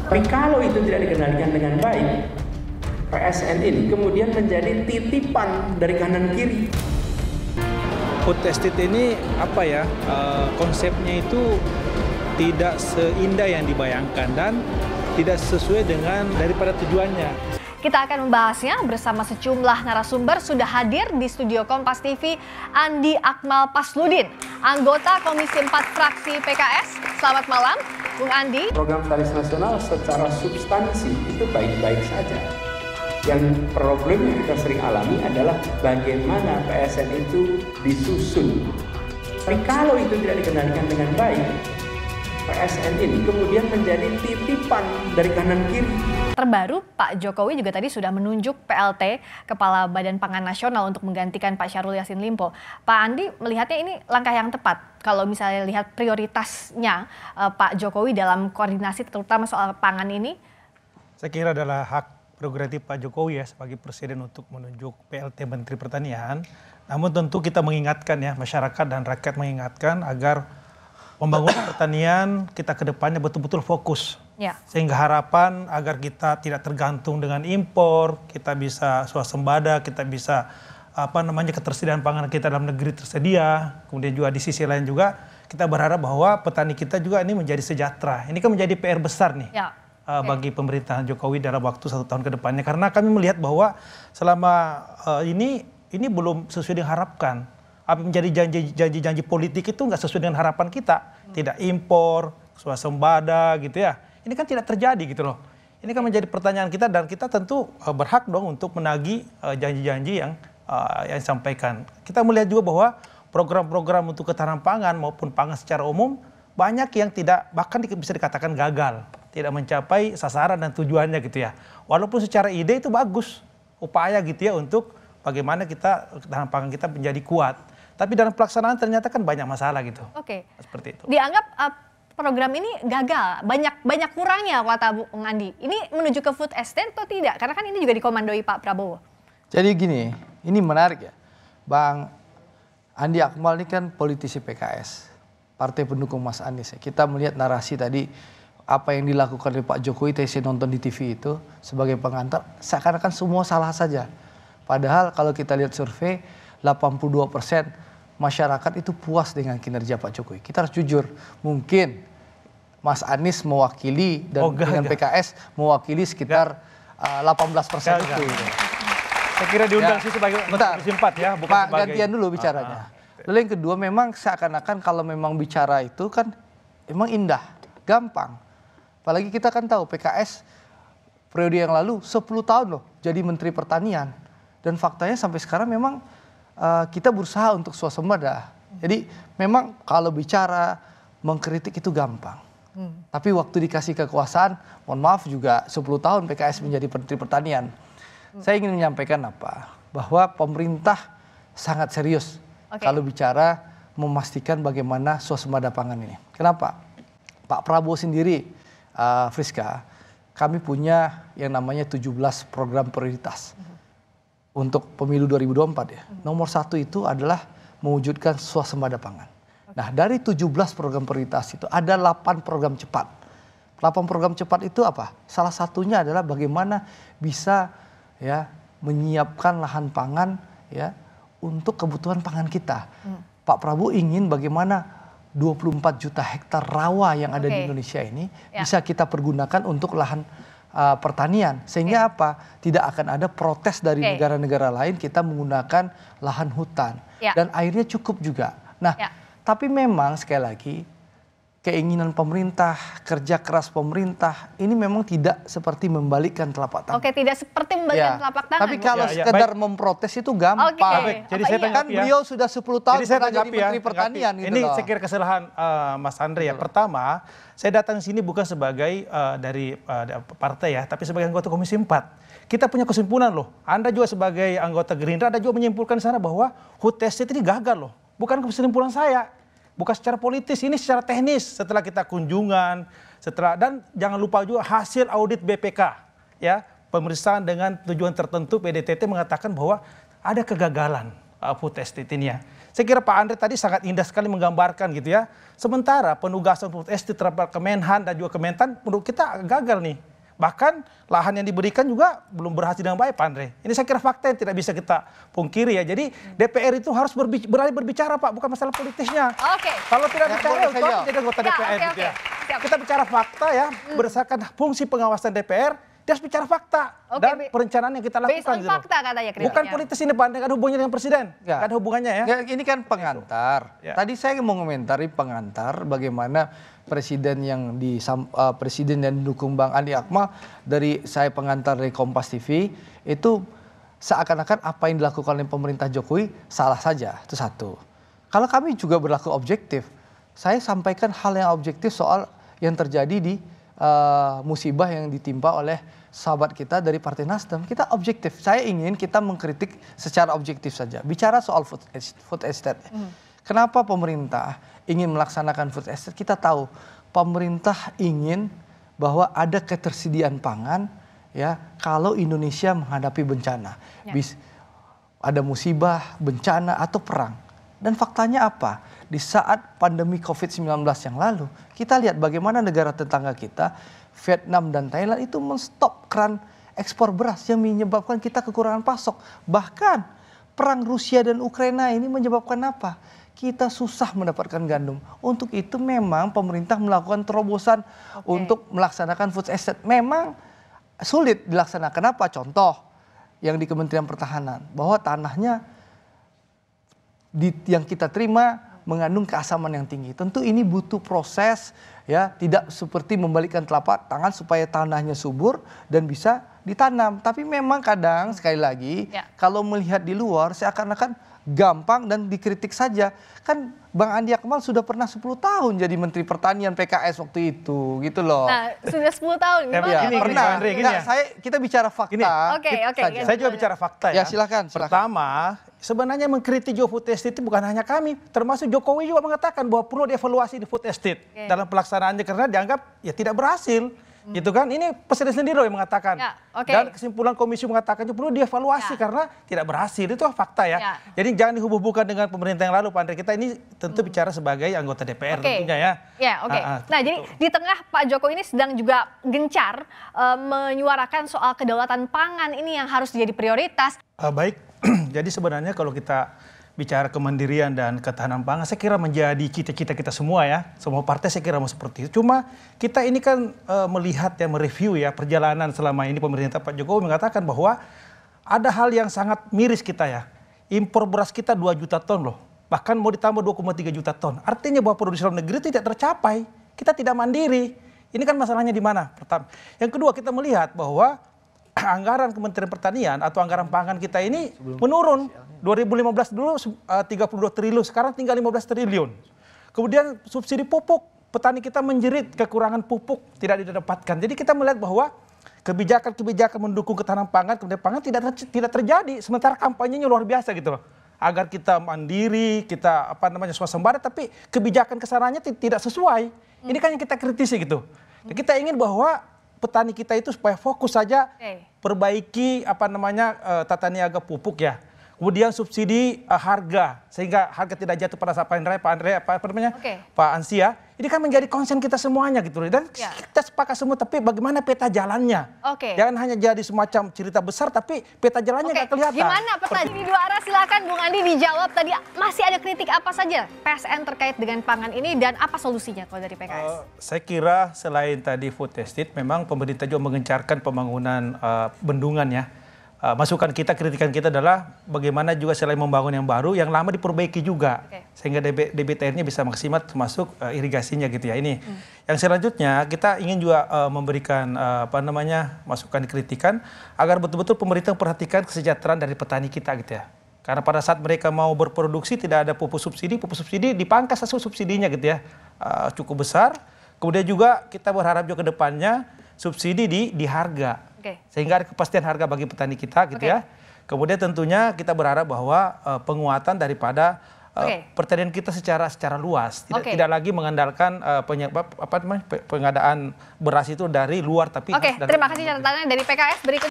Tapi kalau itu tidak dikendalikan dengan baik, PSN ini kemudian menjadi titipan dari kanan kiri. Food estate ini konsepnya itu tidak seindah yang dibayangkan dan tidak sesuai dengan daripada tujuannya. Kita akan membahasnya bersama sejumlah narasumber. Sudah hadir di studio Kompas TV Andi Akmal Pasludin, anggota Komisi 4 fraksi PKS. Selamat malam, Bung Andi. Program tarif nasional secara substansi itu baik-baik saja. Yang problem yang kita sering alami adalah bagaimana PSN itu disusun. Tapi kalau itu tidak dikendalikan dengan baik, PSN ini kemudian menjadi titipan dari kanan kiri. Terbaru, Pak Jokowi juga tadi sudah menunjuk PLT, Kepala Badan Pangan Nasional, untuk menggantikan Pak Syahrul Yassin Limpo. Pak Andi melihatnya ini langkah yang tepat kalau misalnya lihat prioritasnya Pak Jokowi dalam koordinasi terutama soal pangan ini? Saya kira adalah hak prerogatif Pak Jokowi ya sebagai Presiden untuk menunjuk PLT Menteri Pertanian. Namun tentu kita mengingatkan ya, masyarakat dan rakyat mengingatkan agar pembangunan pertanian kita ke depannya betul-betul fokus. Ya. Sehingga harapan agar kita tidak tergantung dengan impor, kita bisa swasembada, kita bisa ketersediaan pangan kita dalam negeri tersedia. Kemudian juga di sisi lain juga kita berharap bahwa petani kita juga ini menjadi sejahtera. Ini kan menjadi PR besar nih bagi pemerintahan Jokowi dalam waktu 1 tahun ke depannya. Karena kami melihat bahwa selama ini belum sesuai dengan harapan. Apa menjadi janji-janji politik itu nggak sesuai dengan harapan kita. Tidak impor, swasembada gitu ya. Ini kan tidak terjadi gitu loh. Ini kan menjadi pertanyaan kita dan kita tentu berhak dong untuk menagih janji-janji yang disampaikan. Kita melihat juga bahwa program-program untuk ketahanan pangan maupun pangan secara umum banyak yang tidak, bahkan bisa dikatakan gagal. Tidak mencapai sasaran dan tujuannya gitu ya. Walaupun secara ide itu bagus. Upaya gitu ya untuk bagaimana ketahanan pangan kita menjadi kuat. Tapi dalam pelaksanaan ternyata kan banyak masalah gitu. Oke. Seperti itu. Dianggap program ini gagal, banyak kurangnya kata Bung Andi. Ini menuju ke food estate atau tidak? Karena kan ini juga dikomandoi Pak Prabowo. Jadi gini, ini menarik ya. Bang Andi Akmal ini kan politisi PKS, partai pendukung Mas Anies. Kita melihat narasi tadi, apa yang dilakukan oleh Pak Jokowi, saya nonton di TV itu sebagai pengantar, seakan-akan semua salah saja. Padahal kalau kita lihat survei, 82% masyarakat itu puas dengan kinerja Pak Jokowi. Kita harus jujur, mungkin Mas Anies mewakili dan dengan PKS mewakili sekitar 18% itu. Saya kira diundang sih sebagai Komisi 4 ya, bukan Pak, sebagai... gantian dulu bicaranya. Lalu yang kedua, memang seakan-akan kalau memang bicara itu kan memang indah, gampang. Apalagi kita kan tahu PKS periode yang lalu 10 tahun loh jadi Menteri Pertanian. Dan faktanya sampai sekarang memang kita berusaha untuk swasembada. Jadi memang kalau bicara mengkritik itu gampang. Tapi waktu dikasih kekuasaan, mohon maaf juga 10 tahun PKS menjadi Menteri Pertanian. Saya ingin menyampaikan apa? Bahwa pemerintah sangat serius kalau bicara memastikan bagaimana swasembada pangan ini. Kenapa? Pak Prabowo sendiri, Friska, kami punya yang namanya 17 program prioritas untuk pemilu 2024 ya. Nomor 1 itu adalah mewujudkan swasembada pangan. Nah, dari 17 program prioritas itu ada 8 program cepat. 8 program cepat itu apa? Salah satunya adalah bagaimana bisa ya menyiapkan lahan pangan ya untuk kebutuhan pangan kita. Pak Prabowo ingin bagaimana 24 juta hektar rawa yang ada di Indonesia ini bisa kita pergunakan untuk lahan pertanian. Sehingga apa? Tidak akan ada protes dari negara-negara lain kita menggunakan lahan hutan. Dan airnya cukup juga. Nah, tapi memang sekali lagi keinginan pemerintah, kerja keras pemerintah ini memang tidak seperti membalikkan telapak tangan. Oke, tidak seperti membalikkan telapak tangan. Tapi kalau sekedar memprotes itu gampang. Jadi saya kan beliau sudah 10 tahun pernah jadi Menteri Pertanian gitu. Ini saya kira kesalahan Mas Andre ya. Pertama, saya datang sini bukan sebagai dari partai ya, tapi sebagai anggota Komisi 4. Kita punya kesimpulan loh. Anda juga sebagai anggota Gerindra, Anda juga menyimpulkan di sana bahwa HUT tested ini gagal loh. Bukan kesimpulan saya. Bukan secara politis, ini secara teknis. Setelah kita kunjungan, dan jangan lupa juga hasil audit BPK, ya pemeriksaan dengan tujuan tertentu PDTT mengatakan bahwa ada kegagalan food estate ini ya. Saya kira Pak Andre tadi sangat indah sekali menggambarkan gitu ya. Sementara penugasan food estate terhadap Kemenhan dan juga Kementan menurut kita gagal nih. Bahkan lahan yang diberikan juga belum berhasil dengan baik Pak Andre. Ini saya kira fakta yang tidak bisa kita pungkiri ya. Jadi DPR itu harus berani berbicara Pak, bukan masalah politisnya. Oke. Kalau tidak bicara boleh saja. jadi anggota DPR oke, gitu ya. Siap. Kita bicara fakta ya, berdasarkan fungsi pengawasan DPR, dia harus bicara fakta Oke, dan perencanaan yang kita lakukan. Based on gitu loh. fakta katanya kritiknya. Bukan politis ini Pak Andre, kan hubungannya dengan presiden. Ya. Kan hubungannya ya. Ya, ini kan pengantar. Ya. Tadi saya mau komentari pengantar bagaimana presiden yang presiden dan dukung Bang Andi Akmal dari saya pengantar dari Kompas TV itu seakan-akan apa yang dilakukan oleh pemerintah Jokowi salah saja. Itu satu. Kalau kami juga berlaku objektif, saya sampaikan hal yang objektif soal yang terjadi di musibah yang ditimpa oleh sahabat kita dari Partai Nasdem. Kita objektif. Saya ingin kita mengkritik secara objektif saja. Bicara soal food estate. Kenapa pemerintah ingin melaksanakan food estate? Kita tahu pemerintah ingin bahwa ada ketersediaan pangan ya kalau Indonesia menghadapi bencana. Ada musibah, bencana atau perang. Dan faktanya apa? Di saat pandemi COVID-19 yang lalu, kita lihat bagaimana negara tetangga kita, Vietnam dan Thailand itu menstop keran ekspor beras yang menyebabkan kita kekurangan pasok. Bahkan perang Rusia dan Ukraina ini menyebabkan apa? Kita susah mendapatkan gandum. Untuk itu memang pemerintah melakukan terobosan untuk melaksanakan food estate. Memang sulit dilaksanakan. Kenapa? Contoh yang di Kementerian Pertahanan, bahwa tanahnya yang kita terima mengandung keasaman yang tinggi. Tentu ini butuh proses ya, tidak seperti membalikkan telapak tangan supaya tanahnya subur dan bisa ditanam. Tapi memang kadang sekali lagi kalau melihat di luar seakan-akan gampang dan dikritik saja. Kan Bang Andi Akmal sudah pernah 10 tahun jadi Menteri Pertanian PKS waktu itu gitu loh. Nah, sudah 10 tahun. Gini, Pernah. Andre, gini Enggak, ya. kita bicara fakta. Oke. saja. Saya juga bicara fakta ya. Ya silakan. Pertama, sebenarnya mengkritik food estate itu bukan hanya kami, termasuk Jokowi juga mengatakan bahwa perlu dievaluasi di food estate dalam pelaksanaannya karena dianggap ya tidak berhasil. Gitu kan, ini presiden sendiri loh yang mengatakan. Dan kesimpulan komisi mengatakan itu perlu dievaluasi karena tidak berhasil. Itu fakta ya. Jadi jangan dihubung-hubungkan dengan pemerintah yang lalu Pak Andre. Kita ini tentu bicara sebagai anggota DPR tentunya ya. Nah jadi di tengah Pak Jokowi ini sedang juga gencar menyuarakan soal kedaulatan pangan ini yang harus jadi prioritas. Baik, jadi sebenarnya kalau kita bicara kemandirian dan ketahanan pangan, saya kira menjadi cita-cita kita semua ya. Semua partai saya kira mau seperti itu. Cuma kita ini kan melihat ya, mereview ya perjalanan selama ini pemerintah Pak Jokowi mengatakan bahwa ada hal yang sangat miris kita ya. Impor beras kita 2 juta ton loh. Bahkan mau ditambah 2,3 juta ton. Artinya bahwa produksi dalam negeri itu tidak tercapai. Kita tidak mandiri. Ini kan masalahnya di mana? Pertama. Yang kedua kita melihat bahwa anggaran Kementerian Pertanian atau anggaran pangan kita ini menurun. 2015 dulu 32 triliun, sekarang tinggal 15 triliun. Kemudian subsidi pupuk, petani kita menjerit kekurangan pupuk tidak didapatkan. Jadi kita melihat bahwa kebijakan-kebijakan mendukung ketahanan pangan, kemudian pangan tidak terjadi. Sementara kampanyenya luar biasa gitu loh. Agar kita mandiri, kita swasembada, tapi kebijakan kesananya tidak sesuai. Ini kan yang kita kritisi gitu. Dan kita ingin bahwa petani kita itu supaya fokus saja perbaiki tata niaga pupuk ya. Kemudian subsidi harga sehingga harga tidak jatuh pada saat Pak Ansia. Ini kan menjadi concern kita semuanya gitu dan kita sepakat semua. Tapi bagaimana peta jalannya? Jangan hanya jadi semacam cerita besar tapi peta jalannya nggak kelihatan. Gimana peta di dua arah? Silakan Bung Andi dijawab. Tadi masih ada kritik apa saja PSN terkait dengan pangan ini dan apa solusinya kalau dari PKS? Saya kira selain tadi food estate, memang pemerintah juga mengencarkan pembangunan bendungan ya. Masukan kita, kritikan kita adalah bagaimana juga selain membangun yang baru, yang lama diperbaiki juga. Sehingga debit airnya bisa maksimal termasuk irigasinya gitu ya. Ini. Yang selanjutnya kita ingin juga memberikan masukan kritikan agar betul-betul pemerintah memperhatikan kesejahteraan dari petani kita gitu ya. Karena pada saat mereka mau berproduksi tidak ada pupuk subsidi dipangkas hasil subsidinya gitu ya. Cukup besar. Kemudian juga kita berharap juga ke depannya subsidi di harga. Sehingga ada kepastian harga bagi petani kita gitu ya. Kemudian tentunya kita berharap bahwa penguatan daripada pertanian kita secara luas, tidak lagi mengandalkan pengadaan beras itu dari luar tapi terima kasih catatannya dari PKS. Berikut